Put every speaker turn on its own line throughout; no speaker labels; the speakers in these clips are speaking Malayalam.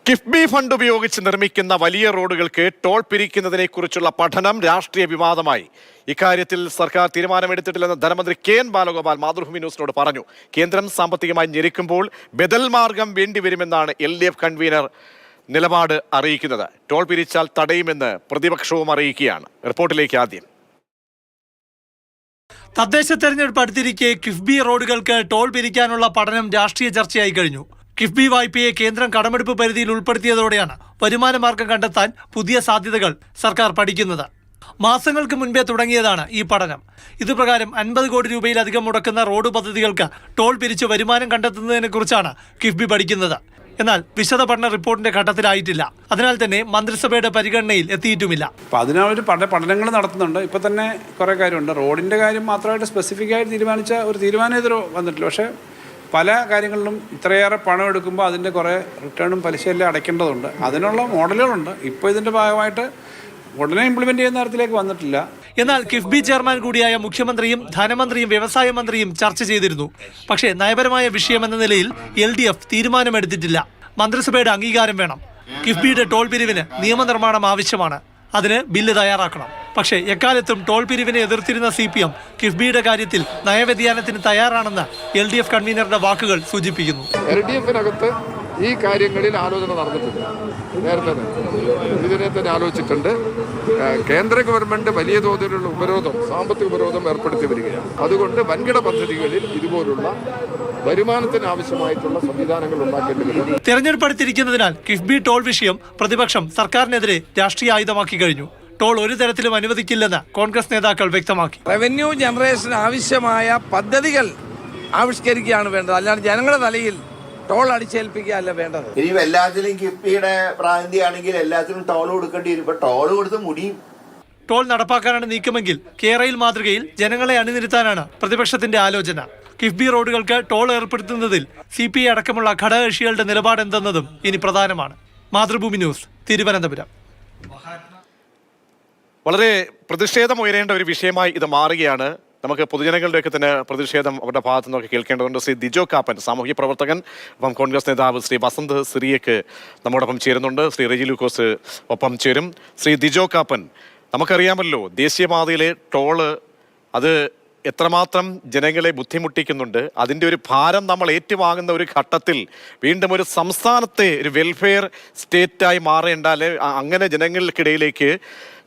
കിഫ്ബി ഫണ്ട് ഉപയോഗിച്ച് നിർമ്മിക്കുന്ന വലിയ റോഡുകൾക്ക് ടോൾ പിരിക്കുന്നതിനെക്കുറിച്ചുള്ള പഠനം രാഷ്ട്രീയ വിവാദമായി. ഇക്കാര്യത്തിൽ സർക്കാർ തീരുമാനമെടുത്തിട്ടില്ലെന്ന് ധനമന്ത്രി കെ.എൻ. ബാലഗോപാൽ മാതൃഭൂമി ന്യൂസിനോട് പറഞ്ഞു. കേന്ദ്രം സാമ്പത്തികമായി ഞെരുക്കുമ്പോൾ ബദൽ മാർഗം വേണ്ടിവരുമെന്നാണ് LDF കൺവീനർ നിലപാട് അറിയിക്കുന്നത്. ടോൾ പിരിച്ചാൽ തടയുമെന്ന് പ്രതിപക്ഷവും അറിയിക്കുകയാണ്. റിപ്പോർട്ടിലേക്ക് ആദ്യം.
തദ്ദേശ തെരഞ്ഞെടുപ്പ് അടുത്തിരിക്കെ കിഫ്ബി റോഡുകൾക്ക് ടോൾ പിരിക്കാനുള്ള പഠനം രാഷ്ട്രീയ ചർച്ചയായി കഴിഞ്ഞു. കിഫ്ബി വായ്പയെ കേന്ദ്രം കടമെടുപ്പ് പരിധിയിൽ ഉൾപ്പെടുത്തിയതോടെയാണ് വരുമാന മാർഗം കണ്ടെത്താൻ പുതിയ സാധ്യതകൾ സർക്കാർ പഠിക്കുന്നത്. മാസങ്ങൾക്ക് മുൻപേ തുടങ്ങിയതാണ് ഈ പഠനം. ഇതുപ്രകാരം 50 കോടി രൂപയിലധികം മുടക്കുന്ന റോഡ് പദ്ധതികൾക്ക് ടോൾ പിരിച്ച് വരുമാനം കണ്ടെത്തുന്നതിനെക്കുറിച്ചാണ് കിഫ്ബി പഠിക്കുന്നത്. എന്നാൽ വിശദ പഠന റിപ്പോർട്ടിന്റെ ഘട്ടത്തിലായിട്ടില്ല. അതിനാൽ തന്നെ മന്ത്രിസഭയുടെ പരിഗണനയിൽ എത്തിയിട്ടുമില്ല.
അപ്പോൾ അതിനൊരു പഠനങ്ങൾ നടത്തുന്നുണ്ട്. ഇപ്പോൾ തന്നെ കുറേ കാര്യമുണ്ട്. റോഡിൻ്റെ കാര്യം മാത്രമായിട്ട് സ്പെസിഫിക് ആയിട്ട് തീരുമാനിച്ച ഒരു തീരുമാനം എതിരോ വന്നിട്ടില്ല. പക്ഷേ പല കാര്യങ്ങളിലും ഇത്രയേറെ പണം എടുക്കുമ്പോൾ അതിൻ്റെ കുറേ റിട്ടേണും പലിശയെല്ലാം അടയ്ക്കേണ്ടതുണ്ട്. അതിനുള്ള മോഡലുകളുണ്ട്. ഇപ്പോൾ ഇതിൻ്റെ ഭാഗമായിട്ട് ഉടനെ ഇംപ്ലിമെന്റ് ചെയ്യുന്ന തരത്തിലേക്ക് വന്നിട്ടില്ല.
എന്നാൽ കിഫ്ബി ചെയർമാൻ കൂടിയായ മുഖ്യമന്ത്രിയും ധനമന്ത്രിയും വ്യവസായ മന്ത്രിയും ചർച്ച ചെയ്തിരുന്നു. പക്ഷേ നയപരമായ വിഷയമെന്ന നിലയിൽ LDF തീരുമാനമെടുത്തിട്ടില്ല. മന്ത്രിസഭയുടെ അംഗീകാരം വേണം. കിഫ്ബിയുടെ ടോൾ പിരിവിന് നിയമനിർമ്മാണം ആവശ്യമാണ്. അതിന് ബില്ല് തയ്യാറാക്കണം. പക്ഷേ എക്കാലത്തും ടോൾ പിരിവിനെ എതിർത്തിരുന്ന CPM കിഫ്ബിയുടെ കാര്യത്തിൽ നയവ്യതിയാനത്തിന് തയ്യാറാണെന്ന് LDF കൺവീനറുടെ വാക്കുകൾ സൂചിപ്പിക്കുന്നു.
LDFനകത്ത് ഈ കാര്യങ്ങളിൽ ആലോചന നടന്നിട്ടുണ്ട്. നേരത്തെ ഇതിനെ തന്നെ ആലോചിച്ചിട്ടുണ്ട്. കേന്ദ്ര ഗവൺമെന്റ് വലിയ തോതിലുള്ള സാമ്പത്തിക ഉപരോധം ഏർപ്പെടുത്തി വരികയാണ്. അതുകൊണ്ട് വൻകിട പദ്ധതികളിൽ ഇതുപോലുള്ള വരുമാനത്തിന് ആവശ്യമായിട്ടുള്ള സംവിധാനങ്ങൾ ഉണ്ടാക്കേണ്ടി വരും.
തെരഞ്ഞെടുപ്പ് അടുത്തിരിക്കുന്നതിനാൽ കിഫ്ബി ടോൾ വിഷയം പ്രതിപക്ഷം സർക്കാരിനെതിരെ രാഷ്ട്രീയ ആയുധമാക്കി കഴിഞ്ഞു. ടോൾ ഒരു തരത്തിലും അനുവദിക്കില്ലെന്ന് കോൺഗ്രസ് നേതാക്കൾ വ്യക്തമാക്കി.
റവന്യൂ ജനറേഷന് ആവശ്യമായ പദ്ധതികൾ ആവിഷ്കരിക്കുകയാണ് വേണ്ടത്. അല്ലാണ്ട് ജനങ്ങളുടെ തലയിൽ ടോൾ അടിച്ചേൽപ്പിക്കുകയല്ല വേണ്ടത്.
ഇനി എല്ലാത്തിലും കിഫ്ബിയുടെ പ്രാന്തിയാണെങ്കിൽ എല്ലാത്തിനും ടോൾ കൊടുക്കേണ്ടി വരും. ഇപ്പൊ ടോൾ കൊടുത്ത് മുടിയും.
ടോൾ നടപ്പാക്കാനാണ് നീക്കമെങ്കിൽ കേരളയിൽ മാതൃകയിൽ ജനങ്ങളെ അണിനിരത്താനാണ് പ്രതിപക്ഷത്തിന്റെ ആലോചന. കിഫ്ബി റോഡുകൾക്ക് ടോൾ ഏർപ്പെടുത്തുന്നതിൽ CPI അടക്കമുള്ള ഘടകകക്ഷികളുടെ നിലപാടെന്തെന്നതും ഇനി പ്രധാനമാണ്. മാതൃഭൂമി ന്യൂസ്, തിരുവനന്തപുരം.
വളരെ പ്രതിഷേധമുയരേണ്ട ഒരു വിഷയമായി ഇത് മാറുകയാണ്. നമുക്ക് പൊതുജനങ്ങളുടെയൊക്കെ തന്നെ പ്രതിഷേധം അവരുടെ ഭാഗത്തു നിന്നൊക്കെ കേൾക്കേണ്ടതുണ്ട്. ശ്രീ ദിജോ കാപ്പൻ, സാമൂഹ്യ പ്രവർത്തകൻ, ഒപ്പം കോൺഗ്രസ് നേതാവ് ശ്രീ വസന്ത് സിറിയക്ക് നമ്മോടൊപ്പം ചേരുന്നുണ്ട്. ശ്രീ റെജി ലൂക്കോസ് ഒപ്പം ചേരും. ശ്രീ ദിജോ കാപ്പൻ, നമുക്കറിയാമല്ലോ ദേശീയപാതയിലെ ടോള് അത് എത്രമാത്രം ജനങ്ങളെ ബുദ്ധിമുട്ടിക്കുന്നുണ്ട്. അതിൻ്റെ ഒരു ഭാരം നമ്മൾ ഏറ്റുവാങ്ങുന്ന ഒരു ഘട്ടത്തിൽ വീണ്ടും ഒരു സംസ്ഥാനത്തെ ഒരു വെൽഫെയർ സ്റ്റേറ്റായി മാറേണ്ട, അല്ലെ അങ്ങനെ ജനങ്ങൾക്കിടയിലേക്ക്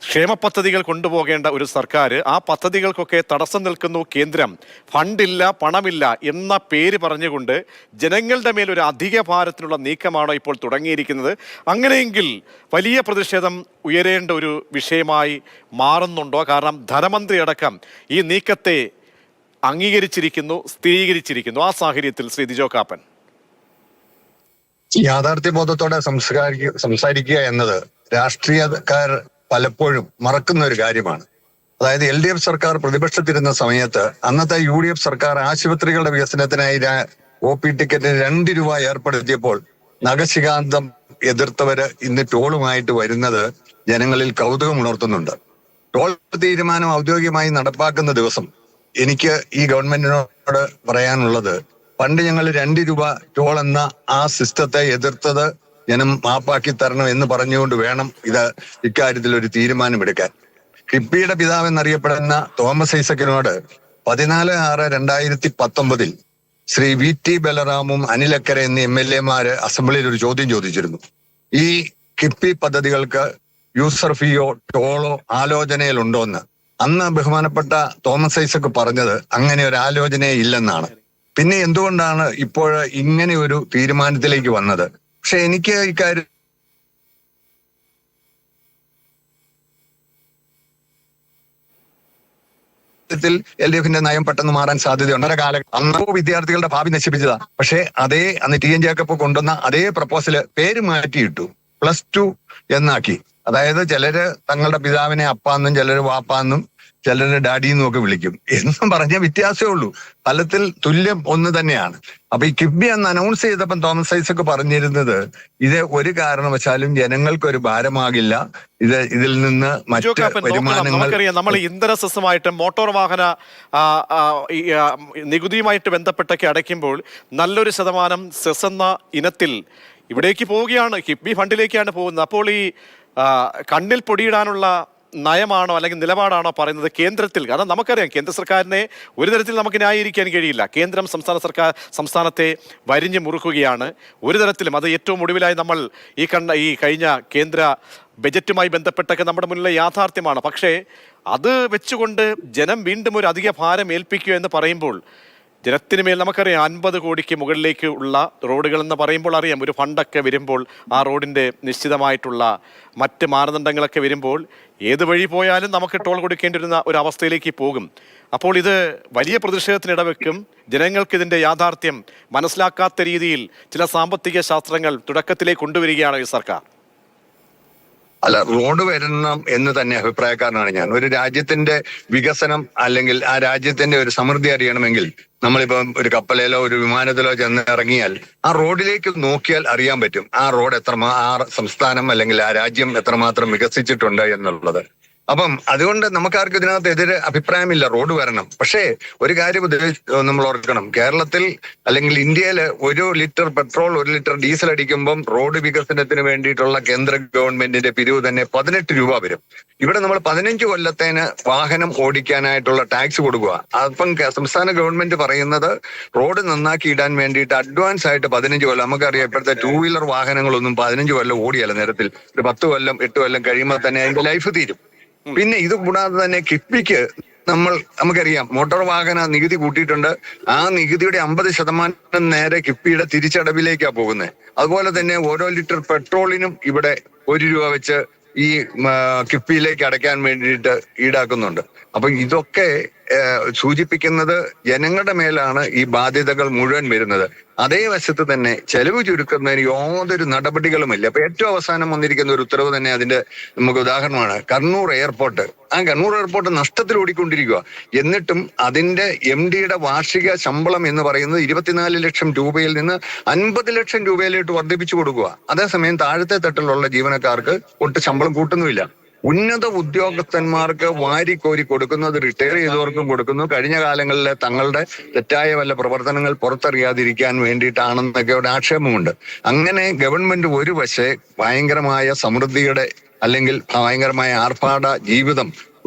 ക്ഷേമ പദ്ധതികൾ കൊണ്ടുപോകേണ്ട ഒരു സർക്കാർ, ആ പദ്ധതികൾക്കൊക്കെ തടസ്സം നിൽക്കുന്നു കേന്ദ്രം. ഫണ്ടില്ല, പണമില്ല എന്ന പേര് പറഞ്ഞുകൊണ്ട് ജനങ്ങളുടെ മേൽ ഒരു അധിക ഭാരത്തിനുള്ള നീക്കമാണോ ഇപ്പോൾ തുടങ്ങിയിരിക്കുന്നത്? അങ്ങനെയെങ്കിൽ വലിയ പ്രതിഷേധം ഉയരേണ്ട ഒരു വിഷയമായി മാറുന്നുണ്ടോ? കാരണം ധനമന്ത്രി അടക്കം ഈ നീക്കത്തെ അംഗീകരിച്ചിരിക്കുന്നു, സ്ഥിരീകരിച്ചിരിക്കുന്നു. ആ സാഹചര്യത്തിൽ ശ്രീ ദിജോ കാപ്പൻ,
യാഥാർത്ഥ്യബോധത്തോടെ സംസാരിക്കുക എന്നത് രാഷ്ട്രീയക്കാർ പലപ്പോഴും മറക്കുന്ന ഒരു കാര്യമാണ്. അതായത് LDF സർക്കാർ പ്രതിപക്ഷത്തിരുന്ന സമയത്ത് അന്നത്തെ UDF സർക്കാർ ആശുപത്രികളുടെ വികസനത്തിനായി OP ടിക്കറ്റിന് 2 രൂപ ഏർപ്പെടുത്തിയപ്പോൾ നഖശികാന്തം എതിർത്തവര് ഇന്ന് ടോളുമായിട്ട് വരുന്നത് ജനങ്ങളിൽ കൗതുകം ഉണർത്തുന്നുണ്ട്. ടോൾ തീരുമാനം ഔദ്യോഗികമായി നടപ്പാക്കുന്ന ദിവസം എനിക്ക് ഈ ഗവൺമെന്റിനോട് പറയാനുള്ളത്, പണ്ട് ഞങ്ങൾ 2 രൂപ ടോൾ എന്ന ആ സിസ്റ്റത്തെ എതിർത്തത് ജനം മാപ്പാക്കി തരണം എന്ന് പറഞ്ഞുകൊണ്ട് വേണം ഇക്കാര്യത്തിൽ ഒരു തീരുമാനമെടുക്കാൻ. കിഫ്ബിയുടെ പിതാവ് എന്നറിയപ്പെടുന്ന തോമസ് ഐസക്കിനോട് 14/6/2019 ശ്രീ VT ബലറാമും അനിലക്കര എന്നീ MLA അസംബ്ലിയിൽ ഒരു ചോദ്യം ചോദിച്ചിരുന്നു. ഈ കിഫ്ബി പദ്ധതികൾക്ക് യൂസർ ഫീയോ ടോളോ ആലോചനയിലുണ്ടോന്ന്. അന്ന് ബഹുമാനപ്പെട്ട തോമസ് ഐസക്ക് പറഞ്ഞത് അങ്ങനെ ഒരു ആലോചനയെ ഇല്ലെന്നാണ്. പിന്നെ എന്തുകൊണ്ടാണ് ഇപ്പോൾ ഇങ്ങനെ ഒരു തീരുമാനത്തിലേക്ക് വന്നത്? പക്ഷെ എനിക്ക് ഇക്കാര്യം LDFന്റെ നയം പെട്ടെന്ന് മാറാൻ സാധ്യതയുണ്ട്. അന്നോ വിദ്യാർത്ഥികളുടെ ഭാവി നശിപ്പിച്ചതാ. പക്ഷെ അന്ന് TN ജേക്കബ് കൊണ്ടുവന്ന അതേ പ്രപ്പോസല് പേര് മാറ്റിയിട്ടു, +2 എന്നാക്കി. അതായത് ചിലര് തങ്ങളുടെ പിതാവിനെ അപ്പാന്നും ചിലര് വാപ്പാന്നും ചിലര് ഡാഡിന്നും ഒക്കെ വിളിക്കും എന്നും പറഞ്ഞ വ്യത്യാസമേ ഉള്ളൂ. ഫലത്തിൽ തുല്യം ഒന്ന് തന്നെയാണ്. അപ്പൊ ഈ കിഫ്ബി എന്ന് അനൗൺസ് ചെയ്തപ്പം തോമസ് ഐസക്ക് പറഞ്ഞിരുന്നത് ഇത് ഒരു കാരണവശാലും ജനങ്ങൾക്കൊരു ഭാരമാകില്ല, ഇതിൽ നിന്ന് മറ്റ് വരുമാനങ്ങൾ.
നമുക്കറിയാം, നമ്മൾ ഇന്ധന സെസ്സുമായിട്ട് മോട്ടോർ വാഹന നികുതിയുമായിട്ട് ബന്ധപ്പെട്ടൊക്കെ അടയ്ക്കുമ്പോൾ നല്ലൊരു ശതമാനം സെസ് എന്ന ഇനത്തിൽ ഇവിടേക്ക് പോവുകയാണ്, കിഫ്ബി ഫണ്ടിലേക്കാണ് പോകുന്നത്. അപ്പോൾ ഈ കണ്ണിൽ പൊടിയിടാനുള്ള നയമാണോ അല്ലെങ്കിൽ നിലപാടാണോ പറയുന്നത് കേന്ദ്രത്തിൽ? കാരണം നമുക്കറിയാം കേന്ദ്ര സർക്കാരിനെ ഒരു തരത്തിൽ നമുക്ക് ന്യായീകരിക്കാൻ കഴിയില്ല. കേന്ദ്രം സംസ്ഥാനത്തെ വരിഞ്ഞു മുറുക്കുകയാണ് ഒരു തരത്തിലും. അത് ഏറ്റവും ഒടുവിലായി നമ്മൾ ഈ കഴിഞ്ഞ കേന്ദ്ര ബജറ്റുമായി ബന്ധപ്പെട്ടൊക്കെ നമ്മുടെ മുന്നിലെ യാഥാർത്ഥ്യമാണ്. പക്ഷേ അത് വെച്ചുകൊണ്ട് ജനം വീണ്ടും ഒരു അധിക ഭാരം ഏൽപ്പിക്കുക എന്ന് പറയുമ്പോൾ ജനത്തിന് മേൽ നമുക്കറിയാം 50 കോടിക്ക് മുകളിലേക്ക് ഉള്ള റോഡുകൾ എന്ന് പറയുമ്പോൾ അറിയാം ഒരു ഫണ്ടൊക്കെ വരുമ്പോൾ ആ റോഡിൻ്റെ നിശ്ചിതമായിട്ടുള്ള മറ്റ് മാനദണ്ഡങ്ങളൊക്കെ വരുമ്പോൾ ഏത് വഴി പോയാലും നമുക്ക് ടോൾ കൊടുക്കേണ്ടി വരുന്ന ഒരു അവസ്ഥയിലേക്ക് പോകും. അപ്പോൾ ഇത് വലിയ പ്രതിഷേധത്തിന് ഇടവെക്കും. ജനങ്ങൾക്ക് ഇതിൻ്റെ യാഥാർത്ഥ്യം മനസ്സിലാക്കാത്ത രീതിയിൽ ചില സാമ്പത്തിക ശാസ്ത്രങ്ങൾ തുടക്കത്തിലേക്ക് കൊണ്ടുവരികയാണ് ഈ സർക്കാർ.
അല്ല, റോഡ് വരണം എന്ന് തന്നെ അഭിപ്രായക്കാരനാണ് ഞാൻ. ഒരു രാജ്യത്തിന്റെ വികസനം അല്ലെങ്കിൽ ആ രാജ്യത്തിന്റെ ഒരു സമൃദ്ധി അറിയണമെങ്കിൽ നമ്മളിപ്പം ഒരു കപ്പലിലോ ഒരു വിമാനത്തിലോ ചെന്ന് ഇറങ്ങിയാൽ ആ റോഡിലേക്ക് നോക്കിയാൽ അറിയാൻ പറ്റും ആ റോഡ് ആ സംസ്ഥാനം അല്ലെങ്കിൽ ആ രാജ്യം എത്രമാത്രം വികസിച്ചിട്ടുണ്ട് എന്നുള്ളത്. അപ്പം അതുകൊണ്ട് നമുക്കാർക്കും ഇതിനകത്ത് എതിരെ അഭിപ്രായമില്ല, റോഡ് വരണം. പക്ഷേ ഒരു കാര്യം നമ്മൾ ഓർക്കണം, കേരളത്തിൽ അല്ലെങ്കിൽ ഇന്ത്യയിൽ 1 ലിറ്റർ പെട്രോൾ 1 ലിറ്റർ ഡീസൽ അടിക്കുമ്പം റോഡ് വികസനത്തിന് വേണ്ടിയിട്ടുള്ള കേന്ദ്ര ഗവൺമെന്റിന്റെ പിരിവ് തന്നെ 18 രൂപ വരും. ഇവിടെ നമ്മൾ 15 കൊല്ലത്തേന് വാഹനം ഓടിക്കാനായിട്ടുള്ള ടാക്സ് കൊടുക്കുക. അപ്പം സംസ്ഥാന ഗവൺമെന്റ് പറയുന്നത് റോഡ് നന്നാക്കി ഇടാൻ വേണ്ടിയിട്ട് അഡ്വാൻസ് ആയിട്ട് 15 കൊല്ലം. നമുക്കറിയാം ഇപ്പോഴത്തെ 2 വീലർ വാഹനങ്ങളൊന്നും 15 കൊല്ലം ഓടിയല്ല നേരത്തിൽ. ഒരു 10 കൊല്ലം 8 കൊല്ലം കഴിയുമ്പോൾ തന്നെ അതിന്റെ ലൈഫ് തീരും. പിന്നെ ഇത് കൂടാതെ തന്നെ കിഫ്ബിക്ക് നമുക്കറിയാം മോട്ടോർ വാഹന നികുതി കൂട്ടിയിട്ടുണ്ട്. ആ നികുതിയുടെ 50% നേരെ കിഫ്ബിയുടെ തിരിച്ചടവിലേക്കാണ് പോകുന്നത്. അതുപോലെ തന്നെ ഓരോ ലിറ്റർ പെട്രോളിനും ഇവിടെ 1 രൂപ വെച്ച് ഈ കിഫ്ബിയിലേക്ക് അടയ്ക്കാൻ വേണ്ടിയിട്ട് ഈടാക്കുന്നുണ്ട്. അപ്പൊ ഇതൊക്കെ സൂചിപ്പിക്കുന്നത് ജനങ്ങളുടെ മേലാണ് ഈ ബാധ്യതകൾ മുഴുവൻ വരുന്നത്. അതേ വശത്ത് തന്നെ ചെലവ് ചുരുക്കുന്നതിന് യാതൊരു നടപടികളുമില്ല. അപ്പൊ ഏറ്റവും അവസാനം വന്നിരിക്കുന്ന ഒരു ഉത്തരവ് തന്നെ അതിന്റെ നമുക്ക് ഉദാഹരണമാണ് കണ്ണൂർ എയർപോർട്ട്. ആ കണ്ണൂർ എയർപോർട്ട് നഷ്ടത്തിൽ ഓടിക്കൊണ്ടിരിക്കുക. എന്നിട്ടും അതിന്റെ MD-യുടെ വാർഷിക ശമ്പളം എന്ന് പറയുന്നത് 24 ലക്ഷം രൂപയിൽ നിന്ന് 50 ലക്ഷം രൂപയിലോട്ട് വർദ്ധിപ്പിച്ചു കൊടുക്കുക. അതേസമയം താഴത്തെ തട്ടിലുള്ള ജീവനക്കാർക്ക് ഒട്ടും ശമ്പളം കൂട്ടുന്നുമില്ല. ഉന്നത ഉദ്യോഗസ്ഥന്മാർക്ക് വാരിക്കോരി കൊടുക്കുന്നത് റിട്ടയർ ചെയ്തവർക്കും കൊടുക്കുന്നു. കഴിഞ്ഞ കാലങ്ങളിലെ തങ്ങളുടെ തെറ്റായ വല്ല പ്രവർത്തനങ്ങൾ പുറത്തറിയാതിരിക്കാൻ വേണ്ടിയിട്ടാണെന്നൊക്കെ ഒരു ആക്ഷേപമുണ്ട്. അങ്ങനെ ഗവൺമെന്റ് ഒരു വശേ ഭയങ്കരമായ സമൃദ്ധിയുടെ അല്ലെങ്കിൽ ഭയങ്കരമായ ആർഭാട ജീവിതം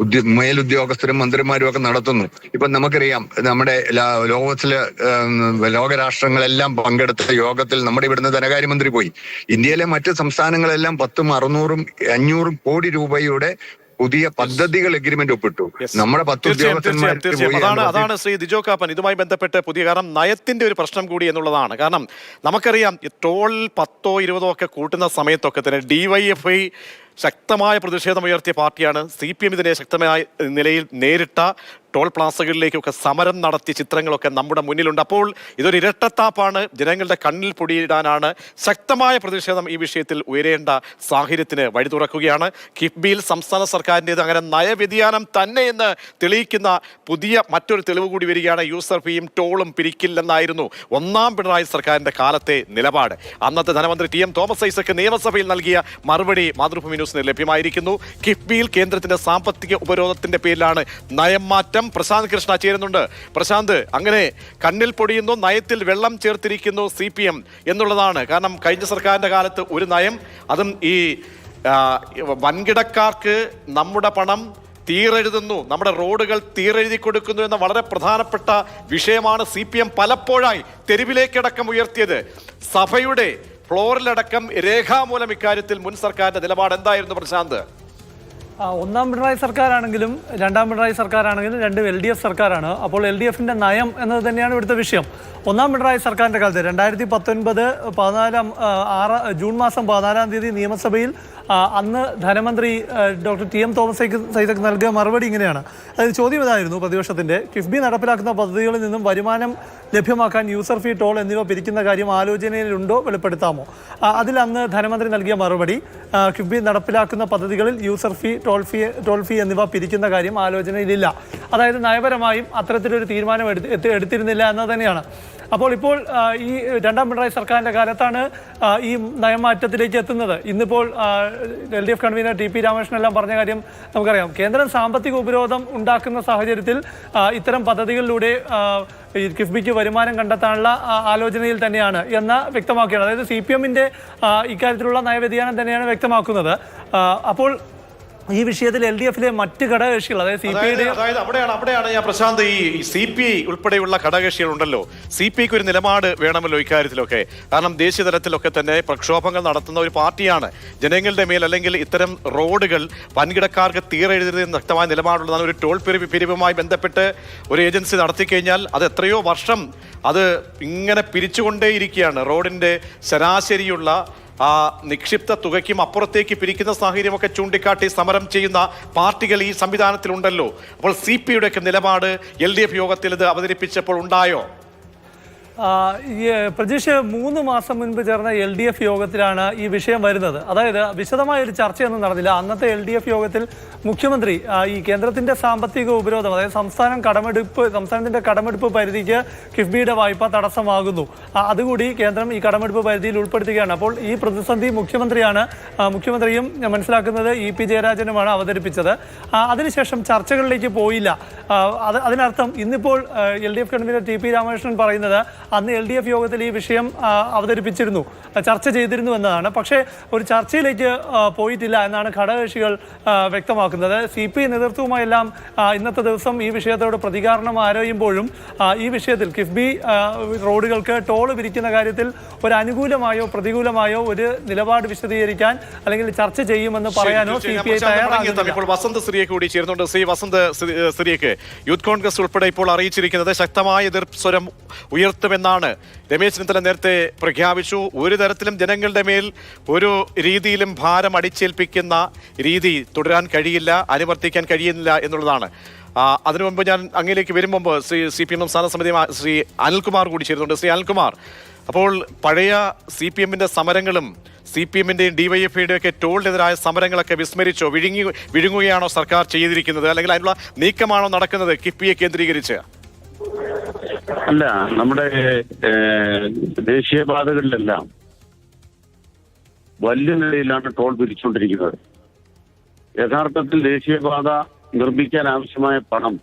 മേലുദ്യോഗസ്ഥരും മന്ത്രിമാരും ഒക്കെ നടത്തുന്നു. ഇപ്പൊ നമുക്കറിയാം നമ്മുടെ ലോകരാഷ്ട്രങ്ങളെല്ലാം പങ്കെടുത്ത യോഗത്തിൽ നമ്മുടെ ഇവിടുന്ന് ധനകാര്യമന്ത്രി പോയി. ഇന്ത്യയിലെ മറ്റ് സംസ്ഥാനങ്ങളെല്ലാം 10, 600, 500 കോടി രൂപയുടെ പുതിയ പദ്ധതികൾ എഗ്രിമെന്റ് ഒപ്പിട്ടു. നമ്മുടെ 10 ഉദ്യോഗസ്ഥന്മാർ
അതാണ് ശ്രീ ദിജോ കാപ്പൻ ഇതുമായി ബന്ധപ്പെട്ട് പുതിയ കാരണം നയത്തിന്റെ ഒരു പ്രശ്നം കൂടി എന്നുള്ളതാണ്. കാരണം നമുക്കറിയാം ടോൾ 10, 20 ഒക്കെ കൂട്ടുന്ന സമയത്തൊക്കെ തന്നെ DYFI ശക്തമായ പ്രതിഷേധമുയർത്തിയ പാർട്ടിയാണ്. CPM ഇതിനെ ശക്തമായ നിലയിൽ നേരിട്ട ടോൾ പ്ലാസകളിലേക്കൊക്കെ സമരം നടത്തിയ ചിത്രങ്ങളൊക്കെ നമ്മുടെ മുന്നിലുണ്ട്. അപ്പോൾ ഇതൊരു ഇരട്ടത്താപ്പാണ്. ജനങ്ങളുടെ കണ്ണിൽ പൊടിയിടാനാണ് ശക്തമായ പ്രതിഷേധം ഈ വിഷയത്തിൽ ഉയരേണ്ട സാഹചര്യത്തിന് വഴി തുറക്കുകയാണ്. കിഫ്ബിയിൽ സംസ്ഥാന സർക്കാരിൻ്റേത് അങ്ങനെ നയവ്യതിയാനം തന്നെ എന്ന് തെളിയിക്കുന്ന പുതിയ മറ്റൊരു തെളിവ് കൂടി വരികയാണ്. യൂസർ ഫീയും ടോളും പിരിക്കില്ലെന്നായിരുന്നു 1ാം പിണറായി സർക്കാരിൻ്റെ കാലത്തെ നിലപാട്. അന്നത്തെ ധനമന്ത്രി TM തോമസ് ഐസക് നിയമസഭയിൽ നൽകിയ മറുപടി മാതൃഭൂമി ന്യൂസിന് ലഭ്യമായിരിക്കുന്നു. കിഫ്ബിയിൽ കേന്ദ്രത്തിന്റെ സാമ്പത്തിക ഉപരോധത്തിന്റെ പേരിലാണ് നയം മാറ്റം. പ്രശാന്ത് കൃഷ്ണ ചേരുന്നുണ്ട്. പ്രശാന്ത്, അങ്ങനെ കണ്ണിൽ പൊടിയുന്നു, നയത്തിൽ വെള്ളം ചേർത്തിരിക്കുന്നു CPM എന്നുള്ളതാണ്. കാരണം കഴിഞ്ഞ സർക്കാരിന്റെ കാലത്ത് ഒരു നയം, അതും ഈ വൻകിടക്കാർക്ക് നമ്മുടെ പണം തീരെഴുതുന്നു, നമ്മുടെ റോഡുകൾ തീരെഴുതി കൊടുക്കുന്നു എന്ന വളരെ പ്രധാനപ്പെട്ട വിഷയമാണ് CPM പലപ്പോഴായി തെരുവിലേക്കടക്കം ഉയർത്തിയത്. സഭയുടെ ഫ്ലോറിലടക്കം രേഖാമൂലം ഇക്കാര്യത്തിൽ മുൻ സർക്കാരിന്റെ നിലപാട് എന്തായിരുന്നു പ്രശാന്ത്?
1ാം പിണറായി സർക്കാരാണെങ്കിലും 2ാം പിണറായി സർക്കാരാണെങ്കിലും രണ്ടും LDF സർക്കാരാണ്. അപ്പോൾ LDFിന്റെ നയം എന്നത് തന്നെയാണ് ഇവിടുത്തെ വിഷയം. 1ാം പിണറായി സർക്കാരിൻ്റെ കാലത്ത് 2019 ജൂൺ മാസം 14-ാം തീയതി നിയമസഭയിൽ അന്ന് ധനമന്ത്രി ഡോക്ടർ TM തോമസ് ഐസക് നൽകിയ മറുപടി ഇങ്ങനെയാണ്. അതായത് ചോദ്യം ഇതായിരുന്നു പ്രതിപക്ഷത്തിൻ്റെ, കിഫ്ബി നടപ്പിലാക്കുന്ന പദ്ധതികളിൽ നിന്നും വരുമാനം ലഭ്യമാക്കാൻ യൂസർ ഫീ, ടോൾ എന്നിവ പിരിക്കുന്ന കാര്യം ആലോചനയിലുണ്ടോ, വെളിപ്പെടുത്താമോ? അതിൽ അന്ന് ധനമന്ത്രി നൽകിയ മറുപടി, കിഫ്ബി നടപ്പിലാക്കുന്ന പദ്ധതികളിൽ യൂസർ ഫീ, ടോൾ ഫീ എന്നിവ പിരിക്കുന്ന കാര്യം ആലോചനയിലില്ല. അതായത് നയപരമായും അത്തരത്തിലൊരു തീരുമാനം എടുത്തിരുന്നില്ല എന്ന് തന്നെയാണ്. അപ്പോൾ ഇപ്പോൾ ഈ രണ്ടാം പിണറായി സർക്കാരിൻ്റെ കാലത്താണ് ഈ നയമാറ്റത്തിലേക്ക് എത്തുന്നത്. ഇന്നിപ്പോൾ LDF കൺവീനർ TP രാമകൃഷ്ണൻ എല്ലാം പറഞ്ഞ കാര്യം നമുക്കറിയാം. കേന്ദ്രം സാമ്പത്തിക ഉപരോധം ഉണ്ടാക്കുന്ന സാഹചര്യത്തിൽ ഇത്തരം പദ്ധതികളിലൂടെ ഈ കിഫ്ബിക്ക് വരുമാനം കണ്ടെത്താനുള്ള ആലോചനയിൽ തന്നെയാണ് എന്ന് വ്യക്തമാക്കുകയാണ്. അതായത് CPM-ന്റെ ഇക്കാര്യത്തിലുള്ള നയവ്യതിയാനം തന്നെയാണ് വ്യക്തമാക്കുന്നത്. അപ്പോൾ ഈ വിഷയത്തിൽ LDF-ലെ മറ്റ് ഘടകകക്ഷികൾ, അതായത് CPI-യുടെ
അവിടെയാണ് ഞാൻ പ്രശാന്ത്, ഈ CPI ഉൾപ്പെടെയുള്ള ഘടകകക്ഷികൾ ഉണ്ടല്ലോ, CPIക്ക് ഒരു നിലപാട് വേണമല്ലോ ഇക്കാര്യത്തിലൊക്കെ. കാരണം ദേശീയ തലത്തിലൊക്കെ തന്നെ പ്രക്ഷോഭങ്ങൾ നടത്തുന്ന ഒരു പാർട്ടിയാണ്. ജനങ്ങളുടെ മേൽ അല്ലെങ്കിൽ ഇത്തരം റോഡുകൾ വൻകിടക്കാർക്ക് തീരെഴുതരുതെന്ന് വ്യക്തമായ നിലപാടുള്ളതാണ്. ഒരു ടോൾ പിരിവുമായി ബന്ധപ്പെട്ട് ഒരു ഏജൻസി നടത്തിക്കഴിഞ്ഞാൽ അത് എത്രയോ വർഷം അത് ഇങ്ങനെ പിരിച്ചുകൊണ്ടേയിരിക്കുകയാണ്. റോഡിന്റെ ശരാശരിയുള്ള ആ നിക്ഷിപ്ത തുകയ്ക്കും അപ്പുറത്തേക്ക് പിരിക്കുന്ന സാഹചര്യമൊക്കെ ചൂണ്ടിക്കാട്ടി സമരം ചെയ്യുന്ന പാർട്ടികൾ ഈ സംവിധാനത്തിലുണ്ടല്ലോ. അപ്പോൾ CPI-യുടെ ഒക്കെ നിലപാട് LDF യോഗത്തിൽ ഇത് അവതരിപ്പിച്ചപ്പോൾ ഉണ്ടായോ?
പ്രജീഷ്, 3 മാസം മുൻപ് ചേർന്ന LDF യോഗത്തിലാണ് ഈ വിഷയം വരുന്നത്. അതായത് വിശദമായ ഒരു ചർച്ചയൊന്നും നടന്നില്ല. അന്നത്തെ LDF യോഗത്തിൽ മുഖ്യമന്ത്രി ഈ കേന്ദ്രത്തിന്റെ സാമ്പത്തിക ഉപരോധം, അതായത് സംസ്ഥാനത്തിന്റെ കടമെടുപ്പ് പരിധിക്ക് കിഫ്ബിയുടെ വായ്പ തടസ്സമാകുന്നു, അതുകൂടി കേന്ദ്രം ഈ കടമെടുപ്പ് പരിധിയിൽ ഉൾപ്പെടുത്തുകയാണ്. അപ്പോൾ ഈ പ്രതിസന്ധി മുഖ്യമന്ത്രിയും മനസ്സിലാക്കുന്നത് EP ജയരാജനുമാണ് അവതരിപ്പിച്ചത്. അതിനുശേഷം ചർച്ചകളിലേക്ക് പോയില്ല. അതിനർത്ഥം ഇന്നിപ്പോൾ LDF കൺവീനർ TP രാമകൃഷ്ണൻ പറയുന്നത് അന്ന് LDF യോഗത്തിൽ ഈ വിഷയം അവതരിപ്പിച്ചിരുന്നു, ചർച്ച ചെയ്തിരുന്നു എന്നതാണ്. പക്ഷേ ഒരു ചർച്ചയിലേക്ക് പോയിട്ടില്ല എന്നാണ് ഘടകകക്ഷികൾ വ്യക്തമാക്കുന്നത്. CPI നേതൃത്വവുമായെല്ലാം ഇന്നത്തെ ദിവസം ഈ വിഷയത്തോട് പ്രതികരണം ആരോയുമ്പോഴും ഈ വിഷയത്തിൽ കിഫ്ബി റോഡുകൾക്ക് ടോൾ പിരിക്കുന്ന കാര്യത്തിൽ ഒരു അനുകൂലമായോ പ്രതികൂലമായോ ഒരു നിലപാട് വിശദീകരിക്കാൻ അല്ലെങ്കിൽ ചർച്ച ചെയ്യുമെന്ന് പറയാനോ CPI തയ്യാറാകുന്നില്ല.
ഇപ്പോൾ വസന്ത് സിറിയക്ക് കൂടി ചേരുന്നുണ്ട്. വസന്ത് സിറിയക്ക് യൂത്ത് കോൺഗ്രസ് ഉൾപ്പെടെ ഇപ്പോൾ അറിയിച്ചിരിക്കുന്നത് ശക്തമായ എതിർസ്വരം ഉയർത്തുമെന്നാണ്. രമേശ് ചെന്നിത്തല നേരത്തെ പ്രഖ്യാപിച്ചു. ഒരു തരത്തിലും ജനങ്ങളുടെ മേൽ ഒരു രീതിയിലും ഭാരം അടിച്ചേൽപ്പിക്കുന്ന രീതി തുടരാൻ കഴിയില്ല, അനുവർത്തിക്കാൻ കഴിയുന്നില്ല എന്നുള്ളതാണ്. അതിനു മുമ്പ് ഞാൻ അങ്ങയിലേക്ക് വരും മുമ്പ് CPM സംസ്ഥാന സമിതി ശ്രീ അനിൽകുമാർ കൂടി ചേരുന്നുണ്ട്. ശ്രീ അനിൽകുമാർ, അപ്പോൾ പഴയ CPM-ന്റെ സമരങ്ങളും CPM-ന്റെയും DYFI-യുടെ ഒക്കെ ടോളിനെതിരായ സമരങ്ങളൊക്കെ വിസ്മരിച്ചോ? വിഴുങ്ങുകയാണോ സർക്കാർ ചെയ്തിരിക്കുന്നത്, അല്ലെങ്കിൽ അതിനുള്ള നീക്കമാണോ നടക്കുന്നത് കിഫ്ബിയെ കേന്ദ്രീകരിച്ച്?
അല്ല, നമ്മുടെ ദേശീയപാതകളിലെല്ലാം വലിയ നിലയിലാണ് ടോൾ പിരിച്ചുകൊണ്ടിരിക്കുന്നത്. യഥാർത്ഥത്തിൽ ദേശീയപാത നിർമ്മിക്കാൻ ആവശ്യമായ പണം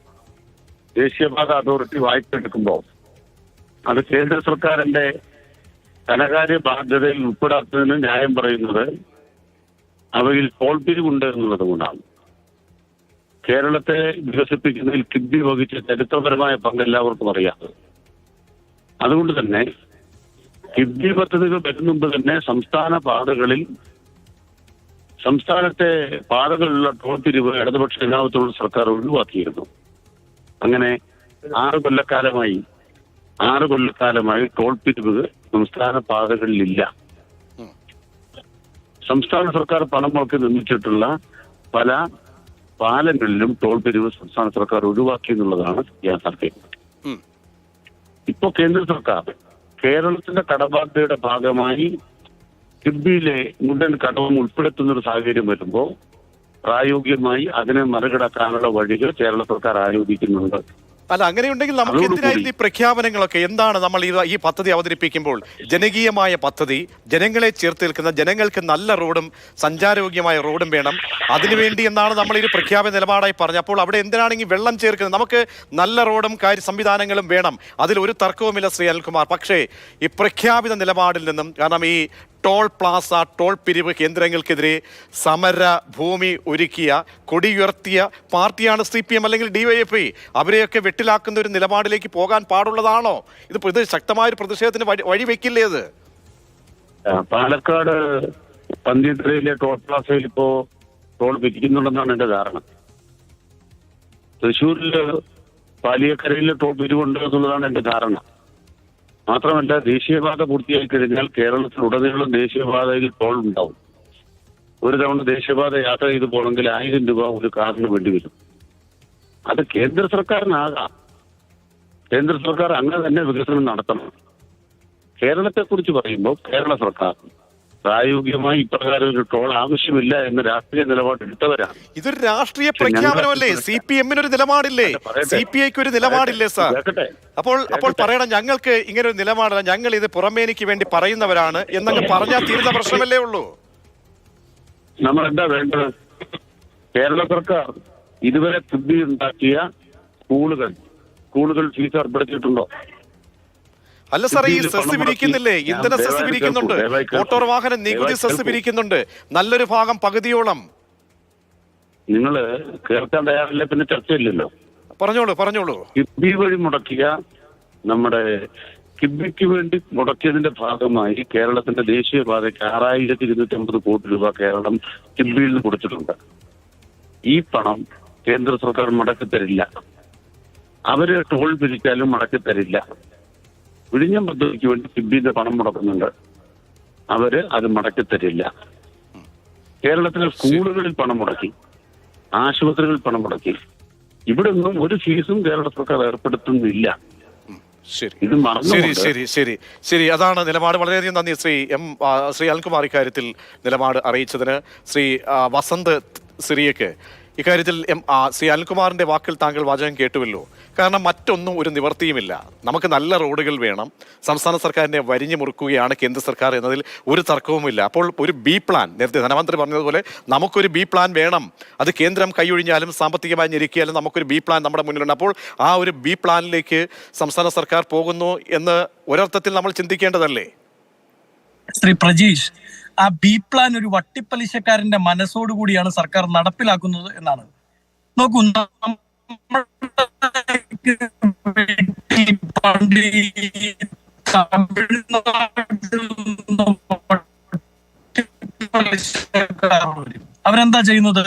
ദേശീയപാത അതോറിറ്റി വായ്പ എടുക്കുമ്പോൾ അത് കേന്ദ്ര സർക്കാരിന്റെ ധനകാര്യ ബാധ്യതയിൽ ഉൾപ്പെടാത്തതിന് ന്യായം പറയുന്നത് അവയിൽ ടോൾ പിരിവുണ്ട് എന്നുള്ളത് കൊണ്ടാണ്. കേരളത്തെ വികസിപ്പിക്കുന്നതിൽ കിഫ്ബി വഹിച്ച ചരിത്രപരമായ പങ്ക് എല്ലാവർക്കും അറിയാം. അതുകൊണ്ട് തന്നെ കിഫ്ബി പദ്ധതികൾ വരുന്നുമ്പ് തന്നെ സംസ്ഥാനത്തെ പാതകളിലുള്ള ടോൾ പിരിവ് ഇടതുപക്ഷ ജനാധിപത്യമുള്ള സർക്കാർ ഒഴിവാക്കിയിരുന്നു. അങ്ങനെ 6 കൊല്ലക്കാലമായി ടോൾ പിരിവ് സംസ്ഥാന പാതകളിലില്ല. സംസ്ഥാന സർക്കാർ പണം മുടക്കി നിർമ്മിച്ചിട്ടുള്ള പല പാലങ്ങളിലും ടോൾ പിരിവ് സംസ്ഥാന സർക്കാർ ഒഴിവാക്കി എന്നുള്ളതാണ് യാഥാർത്ഥ്യം. ഇപ്പോ കേന്ദ്ര സർക്കാർ കേരളത്തിന്റെ കടബാധ്യതയുടെ ഭാഗമായി കിഫ്ബിയിലെ മുഴുവൻ കടവും ഉൾപ്പെടുത്തുന്ന ഒരു സാഹചര്യം വരുമ്പോൾ പ്രായോഗികമായി അതിനെ മറികടക്കാനുള്ള വഴികൾ കേരള സർക്കാർ ആലോചിക്കുന്നുണ്ട്.
അല്ല, അങ്ങനെയുണ്ടെങ്കിൽ നമുക്ക് എന്തിനായിരുന്നു ഈ പ്രഖ്യാപനങ്ങളൊക്കെ? എന്താണ് നമ്മൾ ഈ പദ്ധതി അവതരിപ്പിക്കുമ്പോൾ ജനകീയമായ പദ്ധതി, ജനങ്ങളെ ചേർത്ത് നിൽക്കുന്ന, ജനങ്ങൾക്ക് നല്ല റോഡും സഞ്ചാരയോഗ്യമായ റോഡും വേണം, അതിനുവേണ്ടി എന്നാണ് നമ്മൾ ഈ പ്രഖ്യാപന നിലപാടായി പറഞ്ഞത്. അപ്പോൾ അവിടെ എന്തിനാണെങ്കിൽ വെള്ളം ചേർക്കുന്നത്? നമുക്ക് നല്ല റോഡും സംവിധാനങ്ങളും വേണം, അതിൽ ഒരു തർക്കവുമില്ല ശ്രീ അനിൽകുമാർ. പക്ഷേ ഈ പ്രഖ്യാപിത നിലപാടിൽ നിന്നും, കാരണം ഈ ടോൾ പ്ലാസ, ടോൾ പിരിവ് കേന്ദ്രങ്ങൾക്കെതിരെ സമര ഭൂമി ഒരുക്കിയ, കൊടിയുയർത്തിയ പാർട്ടിയാണ് CPM അല്ലെങ്കിൽ DYFI. അവരെയൊക്കെ വെട്ടിലാക്കുന്ന ഒരു നിലപാടിലേക്ക് പോകാൻ പാടുള്ളതാണോ? ഇത് ശക്തമായൊരു പ്രതിഷേധത്തിന് വഴിവെക്കില്ലേ? ഇത്
പാലക്കാട് പന്തിയത്തറയിലെ ടോൾ പ്ലാസയിൽ ഇപ്പോ ടോൾ പിരിക്കുന്നുണ്ടെന്നാണ് എന്റെ ധാരണ. തൃശ്ശൂരില് പാലിയക്കരയിലെ ടോൾ പിരിവുണ്ട് എന്നുള്ളതാണ് എന്റെ ധാരണ. മാത്രമല്ല, ദേശീയപാത പൂർത്തിയായി കഴിഞ്ഞാൽ കേരളത്തിലുടനീളം ദേശീയപാതയിൽ ടോൾ ഉണ്ടാവും. ഒരു തവണ ദേശീയപാത യാത്ര ചെയ്ത് പോകണമെങ്കിൽ 1000 രൂപ ഒരു കാറിന് വേണ്ടി വരും. അത് കേന്ദ്ര സർക്കാരിനാകാം. കേന്ദ്ര സർക്കാർ അങ്ങനെ തന്നെ വികസനം നടത്തണം. കേരളത്തെ കുറിച്ച് പറയുമ്പോൾ കേരള സർക്കാർ പ്രായോഗികമായി ഇപ്രകാരം ഒരു ടോൾ ആവശ്യമില്ല എന്ന രാഷ്ട്രീയ നിലപാടെടുത്തവരാണ്.
ഇതൊരു രാഷ്ട്രീയ പ്രഖ്യാപനമല്ലേ? CPM ഒരു നിലപാടില്ലേ? CPI ഒരു നിലപാടില്ലേ സാർ? അപ്പോൾ പറയണം ഞങ്ങൾക്ക് ഇങ്ങനെ ഒരു നിലപാടില്ല, ഞങ്ങൾ ഇത് പുറമേനിക്ക് വേണ്ടി പറയുന്നവരാണ് എന്നങ്ങ് പറഞ്ഞാൽ തീരുന്ന പ്രശ്നമല്ലേ ഉള്ളൂ?
നമ്മൾ എന്താ വേണ്ടത്? കേരള സർക്കാർ ഇതുവരെ കിഫ്ബി ഉണ്ടാക്കിയ സ്കൂളുകൾ ഫീസ് ഏർപ്പെടുത്തിയിട്ടുണ്ടോ?
അല്ല സാർ, ഈ സെസ് പിരിക്കുന്നില്ലേ? ഇന്ധന സെസ് പിരിക്കുന്നുണ്ട്, മോട്ടോർ വാഹന നികുതി സെസ് പിരിക്കുന്നുണ്ട്, നല്ലൊരു ഭാഗം പകുതിയോളം.
നിങ്ങള് കേൾക്കാൻ തയ്യാറില്ല, പിന്നെ ചർച്ചയില്ലല്ലോ.
പറഞ്ഞോളൂ.
കിഫ്ബി വഴി മുടക്കിയ നമ്മുടെ കിഫ്ബിക്ക് വേണ്ടി മുടക്കിയതിന്റെ ഭാഗമായി കേരളത്തിന്റെ ദേശീയപാതയ്ക്ക് 6250 കോടി രൂപ കേരളം കിഫ്ബിയിൽ നിന്ന് കൊടുത്തിട്ടുണ്ട്. ഈ പണം കേന്ദ്ര സർക്കാർ മടക്കി തരില്ല. അവര് ടോൾ പിരിച്ചാലും മടക്കി തരില്ല. വിഴിഞ്ഞം പദ്ധതിക്ക് വേണ്ടി കിഫ്ബിന്റെ പണം മുടക്കുന്നുണ്ട്, അവര് അത് മടക്കി തരില്ല. കേരളത്തിലെ സ്കൂളുകളിൽ പണം മുടക്കി, ആശുപത്രികളിൽ പണം മുടക്കി. ഇവിടെ ഒന്നും ഒരു ഫീസും കേരള സർക്കാർ ഏർപ്പെടുത്തുന്നില്ല. ഇത്
ശരി. അതാണ് നിലപാട്. വളരെയധികം നന്ദി ശ്രീ അനിൽകുമാർ ഇക്കാര്യത്തിൽ നിലപാട് അറിയിച്ചതിന്. ശ്രീ വസന്ത് സിറിയക്ക് ഇക്കാര്യത്തിൽ ശ്രീ അനിൽകുമാറിന്റെ വാക്കിൽ താങ്കൾ വാചകം കേട്ടുവല്ലോ. കാരണം മറ്റൊന്നും ഒരു നിവർത്തിയുമില്ല. നമുക്ക് നല്ല റോഡുകൾ വേണം. സംസ്ഥാന സർക്കാരിനെ വരിഞ്ഞു മുറുക്കുകയാണ് കേന്ദ്ര സർക്കാർ എന്നതിൽ ഒരു തർക്കവുമില്ല. അപ്പോൾ ഒരു ബി പ്ലാൻ, നേരത്തെ ധനമന്ത്രി പറഞ്ഞതുപോലെ നമുക്കൊരു ബി പ്ലാൻ വേണം. അത് കേന്ദ്രം കൈയൊഴിഞ്ഞാലും സാമ്പത്തികമായി ഞെരുക്കിയാലും നമുക്കൊരു ബി പ്ലാൻ നമ്മുടെ മുന്നിലുണ്ട്. അപ്പോൾ ആ ഒരു ബി പ്ലാനിലേക്ക് സംസ്ഥാന സർക്കാർ പോകുന്നു എന്ന് ഒരർത്ഥത്തിൽ നമ്മൾ ചിന്തിക്കേണ്ടതല്ലേ?
ശ്രീ പ്രജീഷ്, ആ ബി പ്ലാൻ ഒരു വട്ടിപ്പലിശക്കാരന്റെ മനസ്സോടുകൂടിയാണ് സർക്കാർ നടപ്പിലാക്കുന്നത് എന്നാണ്. നോക്കൂ, അവരെന്താ ചെയ്യുന്നത്?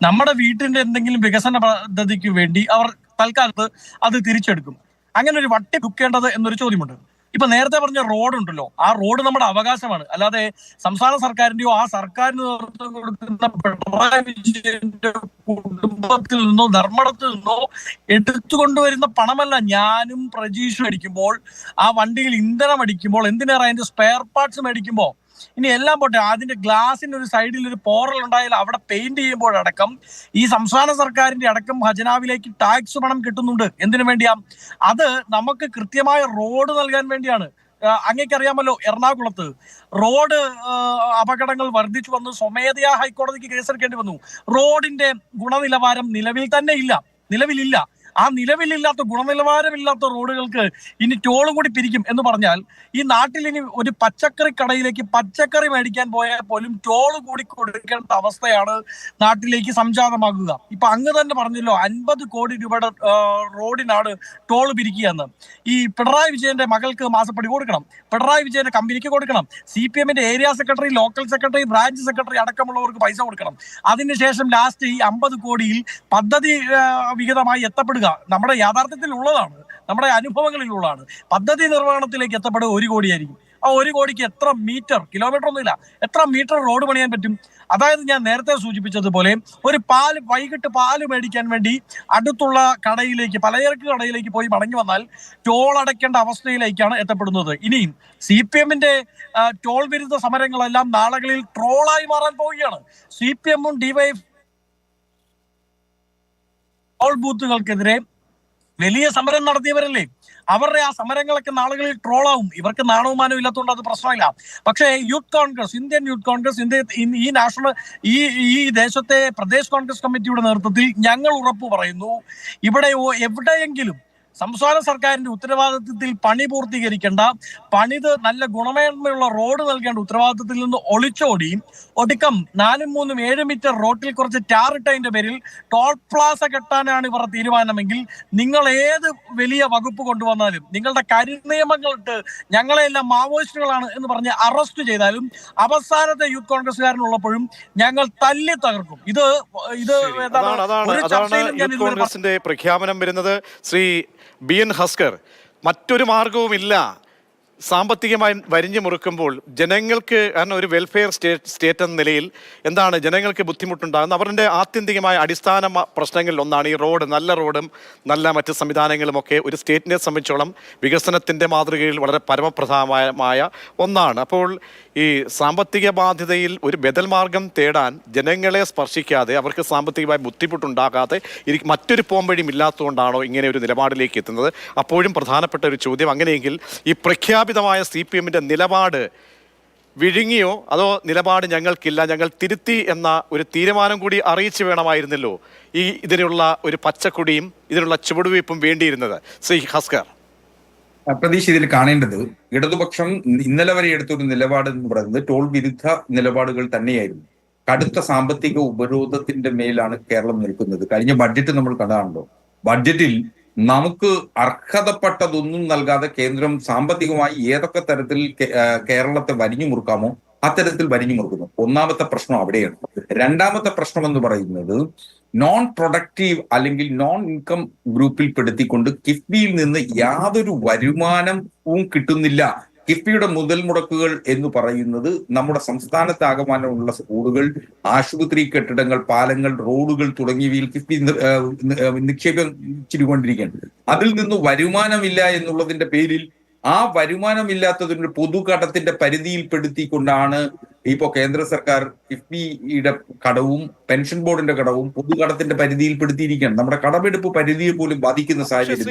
നമ്മുടെ വീട്ടിന്റെ എന്തെങ്കിലും വികസന പദ്ധതിക്ക് വേണ്ടി അവർ തൽക്കാലത്ത് അത് തിരിച്ചെടുക്കും. അങ്ങനെ ഒരു വട്ടി വെക്കേണ്ടത് എന്നൊരു ചോദ്യമുണ്ട്. ഇപ്പൊ നേരത്തെ പറഞ്ഞ റോഡ് ഉണ്ടല്ലോ, ആ റോഡ് നമ്മുടെ അവകാശമാണ്. അല്ലാതെ സംസ്ഥാന സർക്കാരിന്റെയോ ആ സർക്കാരിന് നേതൃത്വം കൊടുക്കുന്ന പിണറായി വിജയന്റെ കുടുംബത്തിൽ നിന്നോ ധർമ്മടത്തിൽ നിന്നോ എടുത്തുകൊണ്ടുവരുന്ന പണമല്ല. ഞാനും പ്രജീഷും അടിക്കുമ്പോൾ, ആ വണ്ടിയിൽ ഇന്ധനം അടിക്കുമ്പോൾ, എന്തിനേറെ അതിന്റെ സ്പെയർ പാർട്സ് മേടിക്കുമ്പോൾ, ഇനി എല്ലാം പോട്ടെ, അതിന്റെ ഗ്ലാസിന്റെ ഒരു സൈഡിൽ ഒരു പോറൽ ഉണ്ടായാലും അവിടെ പെയിന്റ് ചെയ്യുമ്പോഴടക്കം ഈ സംസ്ഥാന സർക്കാരിന്റെ അടക്കം ഖജനാവിലേക്ക് ടാക്സ് പണം കിട്ടുന്നുണ്ട്. എന്തിനു വേണ്ടിയാ? അത് നമുക്ക് കൃത്യമായ റോഡ് നൽകാൻ വേണ്ടിയാണ്. അങ്ങേക്കറിയാമല്ലോ, എറണാകുളത്ത് റോഡ് അപകടങ്ങൾ വർദ്ധിച്ചു വന്നു. സ്വമേധയാ ഹൈക്കോടതിക്ക് കേസെടുക്കേണ്ടി വന്നു. റോഡിന്റെ ഗുണനിലവാരം നിലവിലില്ല. ആ നിലവിലില്ലാത്ത ഗുണനിലവാരമില്ലാത്ത റോഡുകൾക്ക് ഇനി ടോളും കൂടി പിരിക്കും എന്ന് പറഞ്ഞാൽ ഈ നാട്ടിൽ ഇനി ഒരു പച്ചക്കറി കടയിലേക്ക് പച്ചക്കറി മേടിക്കാൻ പോയാൽ പോലും ടോള് കൂടി കൊടുക്കേണ്ട അവസ്ഥയാണ് നാട്ടിലേക്ക് സംജാതമാകുക. ഇപ്പൊ അങ്ങ് തന്നെ പറഞ്ഞല്ലോ, 50 കോടി രൂപയുടെ റോഡിനാണ് ടോള് പിരിക്കുക എന്ന്. ഈ പിണറായി വിജയന്റെ മകൾക്ക് മാസപ്പടി കൊടുക്കണം, പിണറായി വിജയന്റെ കമ്പനിക്ക് കൊടുക്കണം, CPMന്റെ area secretary, local secretary, branch secretary അടക്കമുള്ളവർക്ക് പൈസ കൊടുക്കണം. അതിനുശേഷം ലാസ്റ്റ് ഈ 50 കോടിയിൽ പദ്ധതി വിഹിതമായി എത്തപ്പെടുക നമ്മുടെ യാഥാർത്ഥ്യത്തിൽ ഉള്ളതാണ്, നമ്മുടെ അനുഭവങ്ങളിലുള്ളതാണ്. പദ്ധതി നിർവഹണത്തിലേക്ക് എത്തപ്പെടുക 1 കോടിയായിരിക്കും. ആ 1 കോടിക്ക് എത്ര മീറ്റർ, കിലോമീറ്റർ ഒന്നുമില്ല, എത്ര മീറ്റർ റോഡ് പണിയാൻ പറ്റും? അതായത് ഞാൻ നേരത്തെ സൂചിപ്പിച്ചതുപോലെ ഒരു വൈകിട്ട് പാല് മേടിക്കാൻ വേണ്ടി അടുത്തുള്ള കടയിലേക്ക്, പലചരക്ക് കടയിലേക്ക് പോയി മടങ്ങി വന്നാൽ ടോൾ അടയ്ക്കേണ്ട അവസ്ഥയിലേക്കാണ് എത്തപ്പെടുന്നത്. ഇനിയും CPMന്റെ ടോൾ വിരുദ്ധ സമരങ്ങളെല്ലാം നാളുകളിൽ ട്രോളായി മാറാൻ പോവുകയാണ്. CPMഉം DYF ടോൾ ബൂത്തുകൾക്കെതിരെ വലിയ സമരം നടത്തിയവരല്ലേ? അവരുടെ ആ സമരങ്ങളൊക്കെ നാളുകളിൽ ട്രോളാവും. ഇവർക്ക് നാണവുമാനവും ഇല്ലാത്തതുകൊണ്ട് അത് പ്രശ്നമില്ല. പക്ഷേ ഇന്ത്യൻ യൂത്ത് കോൺഗ്രസ്, ഈ ദേശത്തെ പ്രദേശ് കോൺഗ്രസ് കമ്മിറ്റിയുടെ നേതൃത്വത്തിൽ ഞങ്ങൾ ഉറപ്പു പറയുന്നു, ഇവിടെ എവിടെയെങ്കിലും സംസ്ഥാന സർക്കാരിന്റെ ഉത്തരവാദിത്വത്തിൽ പണി പൂർത്തീകരിക്കേണ്ട, പണിത് നല്ല ഗുണമേന്മയുള്ള റോഡ് നൽകേണ്ട ഉത്തരവാദിത്വത്തിൽ നിന്ന് ഒളിച്ചോടി ഒടുക്കം 4-3 7 മീറ്റർ റോട്ടിൽ കുറച്ച് ടാറിട്ടതിന്റെ പേരിൽ ടോൾ പ്ലാസ കെട്ടാനാണ് ഇവരുടെ തീരുമാനമെങ്കിൽ നിങ്ങൾ ഏത് വലിയ വകുപ്പ് കൊണ്ടുവന്നാലും, നിങ്ങളുടെ കരിനിയമങ്ങളിട്ട് ഞങ്ങളെല്ലാം മാവോയിസ്റ്റുകളാണ് എന്ന് പറഞ്ഞ് അറസ്റ്റ് ചെയ്താലും അവസാനത്തെ യൂത്ത് കോൺഗ്രസ്സുകാരനുള്ളപ്പോഴും ഞങ്ങൾ തല്ലി തകർക്കും. ഇത്
കോൺഗ്രസിന്റെ പ്രഖ്യാപനം വരുന്നത്. ശ്രീ BN ഹസ്കർ, മറ്റൊരു മാർഗവുമില്ല. സാമ്പത്തികമായി വരിഞ്ഞു മുറുക്കുമ്പോൾ ജനങ്ങൾക്ക്, കാരണം ഒരു വെൽഫെയർ സ്റ്റേറ്റ് എന്ന നിലയിൽ എന്താണ് ജനങ്ങൾക്ക് ബുദ്ധിമുട്ടുണ്ടാകുന്നത്, അവരുടെ ആത്യന്തികമായ അടിസ്ഥാന പ്രശ്നങ്ങളിൽ ഒന്നാണ് ഈ റോഡ്. നല്ല റോഡും നല്ല മറ്റ് സംവിധാനങ്ങളും ഒക്കെ ഒരു സ്റ്റേറ്റിനെ സംബന്ധിച്ചോളം വികസനത്തിൻ്റെ മാതൃകയിൽ വളരെ പരമപ്രധാനമായ ഒന്നാണ്. അപ്പോൾ ഈ സാമ്പത്തിക ബാധ്യതയിൽ ഒരു ബദൽ മാർഗം തേടാൻ ജനങ്ങളെ സ്പർശിക്കാതെ, അവർക്ക് സാമ്പത്തികമായി ബുദ്ധിമുട്ടുണ്ടാകാതെ മറ്റൊരു പോംവഴിയും ഇല്ലാത്തതുകൊണ്ടാണോ ഇങ്ങനെ ഒരു നിലപാടിലേക്ക് എത്തുന്നത്? അപ്പോഴും പ്രധാനപ്പെട്ട ഒരു ചോദ്യം, അങ്ങനെയെങ്കിൽ ഈ പ്രഖ്യാപിതമായ CPM-ന്റെ നിലപാട് വിഴുങ്ങിയോ, അതോ നിലപാട് ഞങ്ങൾക്കില്ല, ഞങ്ങൾ തിരുത്തി എന്ന ഒരു തീരുമാനം കൂടി അറിയിച്ചു വേണമായിരുന്നല്ലോ ഇതിനുള്ള ഒരു പച്ചക്കൊടിയും ഇതിനുള്ള ചുവടുവയ്പും വേണ്ടിയിരുന്നത്? ശ്രീ ഹസ്കർ.
പ്രതീക്ഷ ഇതിൽ കാണേണ്ടത്, ഇടതുപക്ഷം ഇന്നലെ വരെ എടുത്തൊരു നിലപാട് എന്ന് പറയുന്നത് ടോൾ വിരുദ്ധ നിലപാടുകൾ തന്നെയായിരുന്നു. കടുത്ത സാമ്പത്തിക ഉപരോധത്തിന്റെ മേലാണ് കേരളം നിൽക്കുന്നത്. കഴിഞ്ഞ ബഡ്ജറ്റ് നമ്മൾ കണ്ടതാണല്ലോ. ബഡ്ജറ്റിൽ നമുക്ക് അർഹതപ്പെട്ടതൊന്നും നൽകാതെ കേന്ദ്രം സാമ്പത്തികമായി ഏതൊക്കെ തരത്തിൽ കേരളത്തെ വരിഞ്ഞു മുറുക്കാമോ അത്തരത്തിൽ വരിഞ്ഞു മുറുക്കുന്നു. ഒന്നാമത്തെ പ്രശ്നം അവിടെയാണ്. രണ്ടാമത്തെ പ്രശ്നം എന്ന് പറയുന്നത് നോൺ പ്രൊഡക്റ്റീവ് അല്ലെങ്കിൽ നോൺ ഇൻകം ഗ്രൂപ്പിൽ പെടുത്തിക്കൊണ്ട് കിഫ്ബിയിൽ നിന്ന് യാതൊരു വരുമാനവും കിട്ടുന്നില്ല. കിഫ്ബിയുടെ മുതൽ മുടക്കുകൾ എന്ന് പറയുന്നത് നമ്മുടെ സംസ്ഥാനത്താകമാനമുള്ള സ്കൂളുകൾ, ആശുപത്രി കെട്ടിടങ്ങൾ, പാലങ്ങൾ, റോഡുകൾ തുടങ്ങിയവയിൽ കിഫ്ബി നിക്ഷേപിച്ചിരിക്കൊണ്ടിരിക്കുകയാണ്. അതിൽ നിന്ന് വരുമാനമില്ല എന്നുള്ളതിന്റെ പേരിൽ ആ വരുമാനമില്ലാത്തതിന്റെ പൊതുകടത്തിന്റെ പരിധിയിൽപ്പെടുത്തിക്കൊണ്ടാണ് ഇപ്പോ കേന്ദ്ര സർക്കാർ കിഫ്ബിയുടെ കടവും പെൻഷൻ ബോർഡിന്റെ കടവും പൊതുകടത്തിന്റെ പരിധിയിൽപ്പെടുത്തിയിരിക്കുകയാണ്. നമ്മുടെ കടമെടുപ്പ് പരിധിയെ പോലും ബാധിക്കുന്ന സാഹചര്യം.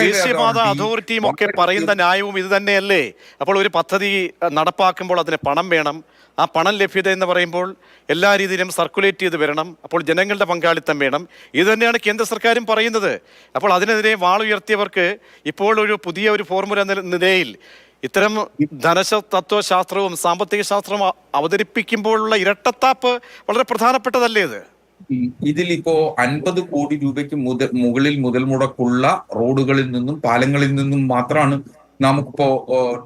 ദേശീയപാത അതോറിറ്റിയും ഒക്കെ പറയുന്ന ന്യായവും ഇത് തന്നെയല്ലേ? അപ്പോൾ ഒരു പദ്ധതി നടപ്പാക്കുമ്പോൾ അതിന് പണം വേണം. ആ പണം ലഭ്യത എന്ന് പറയുമ്പോൾ എല്ലാ രീതിയിലും സർക്കുലേറ്റ് ചെയ്ത് വരണം. അപ്പോൾ ജനങ്ങളുടെ പങ്കാളിത്തം വേണം. ഇത് തന്നെയാണ് കേന്ദ്ര സർക്കാരും പറയുന്നത്. അപ്പോൾ അതിനെതിരെ വാളുയർത്തിയവർക്ക് ഇപ്പോൾ ഒരു പുതിയ ഒരു ഫോർമുല എന്ന നിലയിൽ ഇത്തരം തത്വശാസ്ത്രവും സാമ്പത്തിക ശാസ്ത്രവും അവതരിപ്പിക്കുമ്പോഴുള്ള ഇരട്ടത്താപ്പ് വളരെ പ്രധാനപ്പെട്ടതല്ലേ ഇത്?
ഇതിലിപ്പോ 50 കോടി രൂപയ്ക്ക് മുകളിൽ മുതൽ മുടക്കുള്ള റോഡുകളിൽ നിന്നും പാലങ്ങളിൽ നിന്നും മാത്രമാണ് നമുക്കിപ്പോ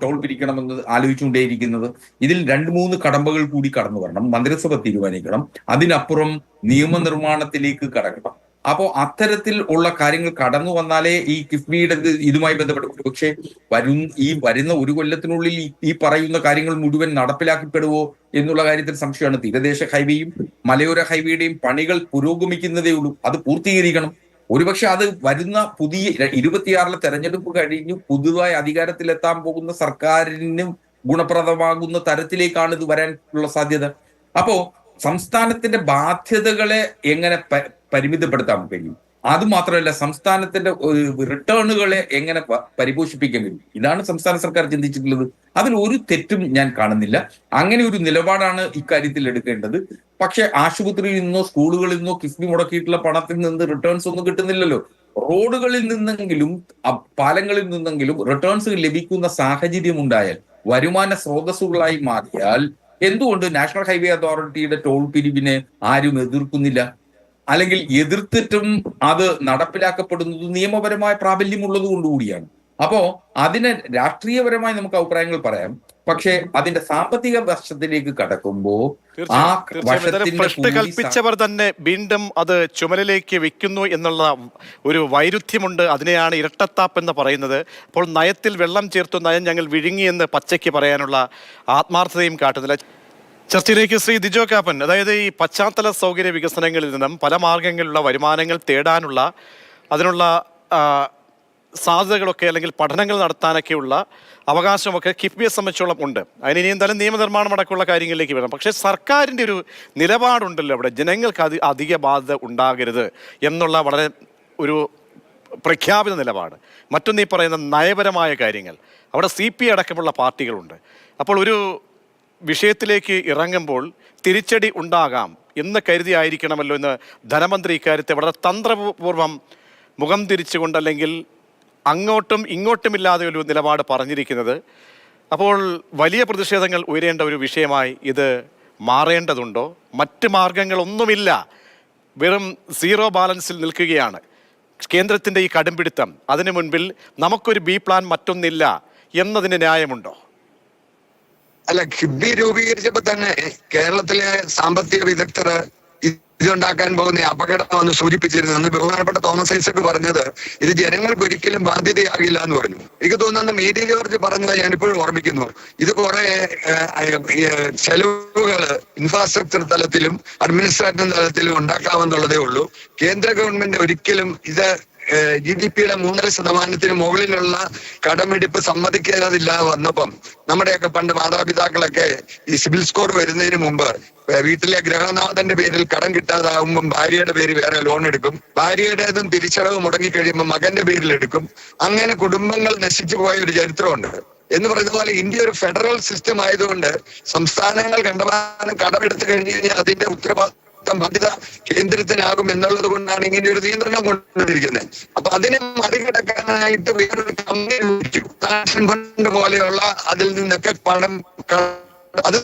ടോൾ പിരിക്കണമെന്ന് ആലോചിച്ചുകൊണ്ടേയിരിക്കുന്നത്. ഇതിൽ 2-3 കടമ്പകൾ കൂടി കടന്നു വരണം. മന്ത്രിസഭ തീരുമാനിക്കണം. അതിനപ്പുറം നിയമനിർമ്മാണത്തിലേക്ക് കടക്കണം. അപ്പോ അത്തരത്തിൽ ഉള്ള കാര്യങ്ങൾ കടന്നു വന്നാലേ ഈ കിഫ്ബിയുടെ ഇതുമായി ബന്ധപ്പെട്ട് പക്ഷേ വരുന്ന ഒരു കൊല്ലത്തിനുള്ളിൽ ഈ പറയുന്ന കാര്യങ്ങൾ മുഴുവൻ നടപ്പിലാക്കപ്പെടുവോ എന്നുള്ള കാര്യത്തിൽ സംശയമാണ്. തീരദേശ ഹൈവേയും മലയോര ഹൈവേയുടെയും പണികൾ പുരോഗമിക്കുന്നതേ ഉള്ളൂ. അത് പൂർത്തീകരിക്കണം. ഒരുപക്ഷെ അത് വരുന്ന പുതിയ 26 തെരഞ്ഞെടുപ്പ് കഴിഞ്ഞു പുതുതായി അധികാരത്തിലെത്താൻ പോകുന്ന സർക്കാരിനും ഗുണപ്രദമാകുന്ന തരത്തിലേക്കാണ് ഇത് വരാനുള്ള സാധ്യത. അപ്പോ സംസ്ഥാനത്തിന്റെ ബാധ്യതകളെ എങ്ങനെ പരിമിതപ്പെടുത്താൻ കഴിയും? അതുമാത്രമല്ല, സംസ്ഥാനത്തിന്റെ റിട്ടേണുകളെ എങ്ങനെ പരിപോഷിപ്പിക്കാൻ കഴിയും? ഇതാണ് സംസ്ഥാന സർക്കാർ ചിന്തിച്ചിട്ടുള്ളത്. അതിൽ ഒരു തെറ്റും ഞാൻ കാണുന്നില്ല. അങ്ങനെ ഒരു നിലപാടാണ് ഇക്കാര്യത്തിൽ എടുക്കേണ്ടത്. പക്ഷെ ആശുപത്രിയിൽ നിന്നോ സ്കൂളുകളിൽ നിന്നോ കിഫ്ബി മുടക്കിയിട്ടുള്ള പണത്തിൽ നിന്ന് റിട്ടേൺസ് ഒന്നും കിട്ടുന്നില്ലല്ലോ. റോഡുകളിൽ നിന്നെങ്കിലും പാലങ്ങളിൽ നിന്നെങ്കിലും റിട്ടേൺസ് ലഭിക്കുന്ന സാഹചര്യം ഉണ്ടായാൽ, വരുമാന സ്രോതസ്സുകളായി മാറിയാൽ എന്തുകൊണ്ട് നാഷണൽ ഹൈവേ അതോറിറ്റിയുടെ ടോൾ പിരിവിനെ ആരും എതിർക്കുന്നില്ല? അല്ലെങ്കിൽ എതിർത്തിട്ടും അത് നടപ്പിലാക്കപ്പെടുന്നത് നിയമപരമായ പ്രാബല്യമുള്ളത് കൊണ്ടുകൂടിയാണ്. അപ്പോ അതിനെ രാഷ്ട്രീയപരമായി നമുക്ക് അഭിപ്രായങ്ങൾ പറയാം. പക്ഷെ അതിന്റെ സാമ്പത്തിക വശത്തിലേക്ക് കടക്കുമ്പോൾ ആ
കൽപ്പിച്ചവർ തന്നെ വീണ്ടും അത് ചുമലിലേക്ക് വെക്കുന്നു എന്നുള്ള ഒരു വൈരുദ്ധ്യമുണ്ട്. അതിനെയാണ് ഇരട്ടത്താപ്പ് എന്ന് പറയുന്നത്. അപ്പോൾ നയത്തിൽ വെള്ളം ചേർത്തു നയം ഞങ്ങൾ വിഴുങ്ങിയെന്ന് പച്ചയ്ക്ക് പറയാനുള്ള ആത്മാർത്ഥതയും കാട്ടുന്നില്ല. ചർച്ചയിലേക്ക് ശ്രീ ദിജോ കാപ്പൻ. അതായത് ഈ പശ്ചാത്തല സൗകര്യ വികസനങ്ങളിൽ നിന്നും പല മാർഗങ്ങളിലുള്ള വരുമാനങ്ങൾ തേടാനുള്ള അതിനുള്ള സാധ്യതകളൊക്കെ അല്ലെങ്കിൽ പഠനങ്ങൾ നടത്താനൊക്കെയുള്ള അവകാശമൊക്കെ കിഫ്ബിയെ സംബന്ധിച്ചോളം ഉണ്ട്. അതിന് ഇനി എന്തായാലും നിയമനിർമ്മാണം അടക്കമുള്ള കാര്യങ്ങളിലേക്ക് വരണം. പക്ഷേ സർക്കാരിൻ്റെ ഒരു നിലപാടുണ്ടല്ലോ അവിടെ, ജനങ്ങൾക്ക് അധിക ബാധ്യത ഉണ്ടാകരുത് എന്നുള്ള വളരെ ഒരു പ്രഖ്യാപിത നിലപാട്. മറ്റൊന്ന് ഈ പറയുന്ന നയപരമായ കാര്യങ്ങൾ. അവിടെ CPI അടക്കമുള്ള പാർട്ടികളുണ്ട്. അപ്പോൾ ഒരു വിഷയത്തിലേക്ക് ഇറങ്ങുമ്പോൾ തിരിച്ചടി ഉണ്ടാകാം എന്ന് കരുതിയായിരിക്കണമല്ലോ എന്ന് ധനമന്ത്രി ഇക്കാര്യത്തെ വളരെ തന്ത്രപൂർവ്വം മുഖം തിരിച്ചുകൊണ്ട് അല്ലെങ്കിൽ അങ്ങോട്ടും ഇങ്ങോട്ടുമില്ലാതെ ഒരു നിലപാട് പറഞ്ഞിരിക്കുന്നത്. അപ്പോൾ വലിയ പ്രതിഷേധങ്ങൾ ഉയരേണ്ട ഒരു വിഷയമായി ഇത് മാറേണ്ടതുണ്ടോ? മറ്റ് മാർഗങ്ങളൊന്നുമില്ല, വെറും സീറോ ബാലൻസിൽ നിൽക്കുകയാണ് കേന്ദ്രത്തിൻ്റെ ഈ കടുംപിടുത്തം. അതിനു മുൻപിൽ നമുക്കൊരു B പ്ലാൻ മറ്റൊന്നില്ല എന്നതിന് ന്യായമുണ്ടോ?
അല്ല, കിഫ്ബി രൂപീകരിച്ചപ്പോ തന്നെ കേരളത്തിലെ സാമ്പത്തിക വിദഗ്ധർ ഇതുണ്ടാക്കാൻ പോകുന്ന അപകടമെന്ന് സൂചിപ്പിച്ചിരുന്നു. അന്ന് ബഹുമാനപ്പെട്ട തോമസ് ഐസക് പറഞ്ഞത് ഇത് ജനങ്ങൾക്ക് ഒരിക്കലും ബാധ്യതയാകില്ല എന്ന് പറഞ്ഞു. എനിക്ക് തോന്നുന്നു മേരി ജോർജ് പറഞ്ഞത് ഞാനിപ്പോഴും ഓർമ്മിക്കുന്നു. ഇത് കുറെ ചെലവുകൾ ഇൻഫ്രാസ്ട്രക്ചർ തലത്തിലും അഡ്മിനിസ്ട്രേറ്റീവ് തലത്തിലും ഉണ്ടാക്കാമെന്നുള്ളതേ ഉള്ളൂ. കേന്ദ്ര ഗവൺമെന്റ് ഒരിക്കലും ഇത് GDP-യുടെ 3.5% മുകളിലുള്ള കടമെടുപ്പ് സമ്മതിക്കാതില്ലാതെ വന്നപ്പം നമ്മുടെയൊക്കെ പണ്ട് മാതാപിതാക്കളൊക്കെ ഈ സിബിൽ സ്കോർ വരുന്നതിന് മുമ്പ് വീട്ടിലെ ഗൃഹനാഥന്റെ പേരിൽ കടം കിട്ടാതാവുമ്പം ഭാര്യയുടെ പേര് വേറെ ലോൺ എടുക്കും, ഭാര്യയുടേതും തിരിച്ചടവ് മുടങ്ങിക്കഴിയുമ്പോൾ മകന്റെ പേരിൽ എടുക്കും. അങ്ങനെ കുടുംബങ്ങൾ നശിച്ചു പോയ ഒരു ചരിത്രമുണ്ട്. എന്ന് പറയുന്ന പോലെ ഇന്ത്യ ഒരു ഫെഡറൽ സിസ്റ്റം ആയതുകൊണ്ട് സംസ്ഥാനങ്ങൾ കണ്ടമാനം കടമെടുത്ത് കഴിഞ്ഞു കഴിഞ്ഞാൽ അതിന്റെ ബാധ്യത കേന്ദ്രത്തിനാകും എന്നുള്ളത് കൊണ്ടാണ് ഇങ്ങനെ ഒരു നിയന്ത്രണം കൊണ്ടുവന്നിരിക്കുന്നത്. അപ്പൊ അതിനെ മറികടക്കാനായിട്ട് വേറൊരു കമ്പനി ഫണ്ട് പോലെയുള്ള അതിൽ നിന്നൊക്കെ പണം അത്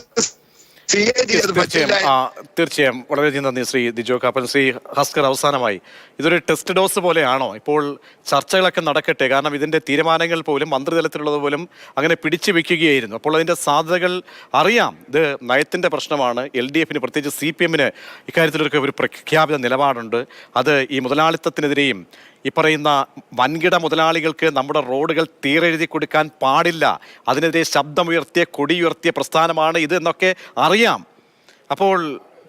തീർച്ചയായും വളരെയധികം നന്ദി ശ്രീ ദിജോ കാപ്പൻ. ശ്രീ ഹസ്കർ, അവസാനമായി ഇതൊരു ടെസ്റ്റ് ഡോസ് പോലെയാണോ? ഇപ്പോൾ ചർച്ചകളൊക്കെ നടക്കട്ടെ, കാരണം ഇതിന്റെ തീരുമാനങ്ങൾ പോലും മന്ത്രിതലത്തിലുള്ളത് പോലും അങ്ങനെ പിടിച്ചു വെക്കുകയായിരുന്നു. അപ്പോൾ അതിന്റെ സാധ്യതകൾ അറിയാം. ഇത് നയത്തിന്റെ പ്രശ്നമാണ്. LDF-ന് പ്രത്യേകിച്ച് CPM-ന് ഇക്കാര്യത്തിലൊക്കെ ഒരു പ്രഖ്യാപിത നിലപാടുണ്ട്. അത് ഈ മുതലാളിത്തത്തിനെതിരെയും ഈ പറയുന്ന വൻകിട മുതലാളികൾക്ക് നമ്മുടെ റോഡുകൾ തീരെഴുതി കൊടുക്കാൻ പാടില്ല, അതിനെതിരെ ശബ്ദമുയർത്തിയ കൊടിയുയർത്തിയ പ്രസ്ഥാനമാണ് ഇത് എന്നൊക്കെ അറിയാം. അപ്പോൾ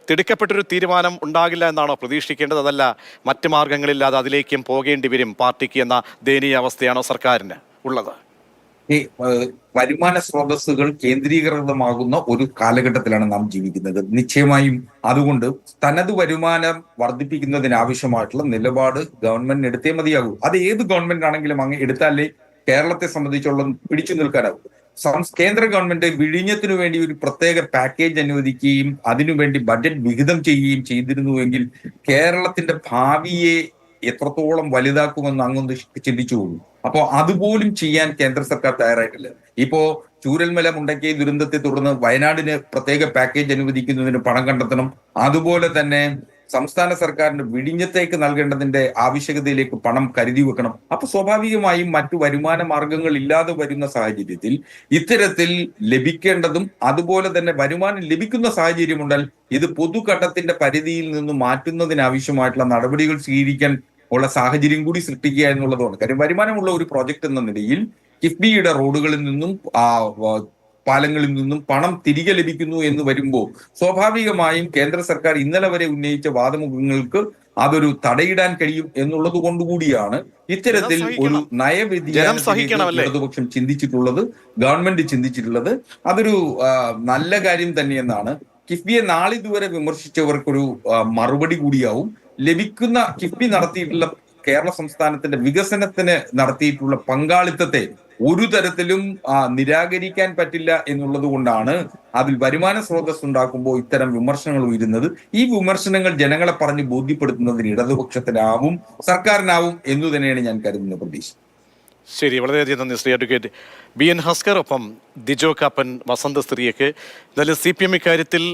തിടുക്കപ്പെട്ടൊരു തീരുമാനം ഉണ്ടാകില്ല എന്നാണോ പ്രതീക്ഷിക്കേണ്ടത്? അതല്ല മറ്റ് മാർഗങ്ങളില്ലാതെ അതിലേക്കും പോകേണ്ടി വരും പാർട്ടിക്ക് എന്ന ദയനീയ അവസ്ഥയാണോ സർക്കാരിന് ഉള്ളത്?
ഈ വരുമാന സ്രോതസ്സുകൾ കേന്ദ്രീകൃതമാകുന്ന ഒരു കാലഘട്ടത്തിലാണ് നാം ജീവിക്കുന്നത്. നിശ്ചയമായും അതുകൊണ്ട് തനത് വരുമാനം വർദ്ധിപ്പിക്കുന്നതിനാവശ്യമായിട്ടുള്ള നിലപാട് ഗവൺമെന്റ് എടുത്തേ മതിയാകൂ. അത് ഏത് ഗവൺമെന്റ് ആണെങ്കിലും അങ്ങ് എടുത്താലേ കേരളത്തെ സംബന്ധിച്ചുള്ള പിടിച്ചു നിൽക്കാനാവും. കേന്ദ്ര ഗവൺമെന്റ് വിഴിഞ്ഞത്തിനു വേണ്ടി ഒരു പ്രത്യേക പാക്കേജ് അനുവദിക്കുകയും അതിനുവേണ്ടി ബഡ്ജറ്റ് വിഹിതം ചെയ്യുകയും ചെയ്തിരുന്നുവെങ്കിൽ കേരളത്തിന്റെ ഭാവിയെ എത്രത്തോളം വലുതാക്കുമെന്ന് അങ്ങൊന്ന് ചിന്തിച്ചു പോകും. അപ്പോൾ അതുപോലും ചെയ്യാൻ കേന്ദ്ര സർക്കാർ തയ്യാറായിട്ടില്ല. ഇപ്പോ ചൂരൽമല മുണ്ടക്കൈ ദുരന്തത്തെ തുടർന്ന് വയനാടിന് പ്രത്യേക പാക്കേജ് അനുവദിക്കുന്നതിന് പണം കണ്ടെത്തണം. അതുപോലെ തന്നെ സംസ്ഥാന സർക്കാരിന് വിഴിഞ്ഞത്തേക്ക് നൽകേണ്ടതിന്റെ ആവശ്യകതയിലേക്ക് പണം കരുതി വെക്കണം. അപ്പൊ സ്വാഭാവികമായും മറ്റു വരുമാന മാർഗങ്ങൾ ഇല്ലാതെ വരുന്ന സാഹചര്യത്തിൽ ഇത്തരത്തിൽ ലഭിക്കേണ്ടതും അതുപോലെ തന്നെ വരുമാനം ലഭിക്കുന്ന സാഹചര്യമുണ്ടാൽ ഇത് പൊതുഘട്ടത്തിന്റെ പരിധിയിൽ നിന്ന് മാറ്റുന്നതിനാവശ്യമായിട്ടുള്ള നടപടികൾ സ്വീകരിക്കാൻ ഉള്ള സാഹചര്യം കൂടി സൃഷ്ടിക്കുക എന്നുള്ളതാണ്. കാര്യം വരുമാനമുള്ള ഒരു പ്രോജക്റ്റ് എന്ന നിലയിൽ കിഫ്ബിയുടെ റോഡുകളിൽ നിന്നും പാലങ്ങളിൽ നിന്നും പണം തിരികെ ലഭിക്കുന്നു എന്ന് വരുമ്പോൾ സ്വാഭാവികമായും കേന്ദ്ര സർക്കാർ ഇന്നലെ വരെ ഉന്നയിച്ച വാദമുഖങ്ങൾക്ക് അതൊരു തടയിടാൻ കഴിയും എന്നുള്ളത് കൊണ്ടുകൂടിയാണ് ഇത്തരത്തിൽ ഒരു നയവ്യതിയാനം ഇടതുപക്ഷം ചിന്തിച്ചിട്ടുള്ളത്, ഗവൺമെന്റ് ചിന്തിച്ചിട്ടുള്ളത്. അതൊരു നല്ല കാര്യം തന്നെയെന്നാണ്. കിഫ്ബിയെ നാളിതുവരെ വിമർശിച്ചവർക്കൊരു മറുപടി കൂടിയാവും. ലഭിക്കുന്ന കിഫ്ബി നടത്തിയിട്ടുള്ള കേരള സംസ്ഥാനത്തിന്റെ വികസനത്തിന് നടത്തിയിട്ടുള്ള പങ്കാളിത്തത്തെ ഒരു തരത്തിലും നിരാകരിക്കാൻ പറ്റില്ല എന്നുള്ളത് കൊണ്ടാണ് അതിൽ വരുമാന സ്രോതസ് ഉണ്ടാക്കുമ്പോൾ ഇത്തരം വിമർശനങ്ങൾ ഉയരുന്നത്. ഈ വിമർശനങ്ങൾ ജനങ്ങളെ പറഞ്ഞ് ബോധ്യപ്പെടുത്തുന്നതിന് ഇടതുപക്ഷത്തിനാവും സർക്കാരിനാവും എന്നു തന്നെയാണ് ഞാൻ കരുതുന്ന പ്രതീക്ഷ.
ശരി, വളരെയധികം നന്ദി ശ്രീ അഡ്വക്കേറ്റ് BN ഹസ്കർ. ഒപ്പം ദിജോ കാപ്പൻ, വസന്ത് സ്ത്രീയക്ക്. എന്നാലും CPM ഇക്കാര്യത്തിൽ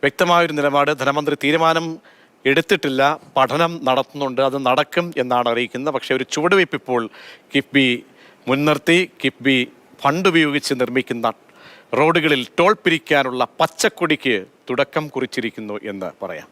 വ്യക്തമായൊരു നിലപാട് ധനമന്ത്രി തീരുമാനം എടുത്തിട്ടില്ല, പഠനം നടത്തുന്നുണ്ട്, അത് നടക്കും എന്നാണ് അറിയിക്കുന്നത്. പക്ഷേ ഒരു ചുവടുവയ്പ് ഇപ്പോൾ കിഫ്ബി മുൻനിർത്തി കിഫ്ബി ഫണ്ട് ഉപയോഗിച്ച് നിർമ്മിക്കുന്ന റോഡുകളിൽ ടോൾ പിരിക്കാനുള്ള പച്ചക്കൊടിക്ക് തുടക്കം കുറിച്ചിരിക്കുന്നു എന്ന് പറയാം.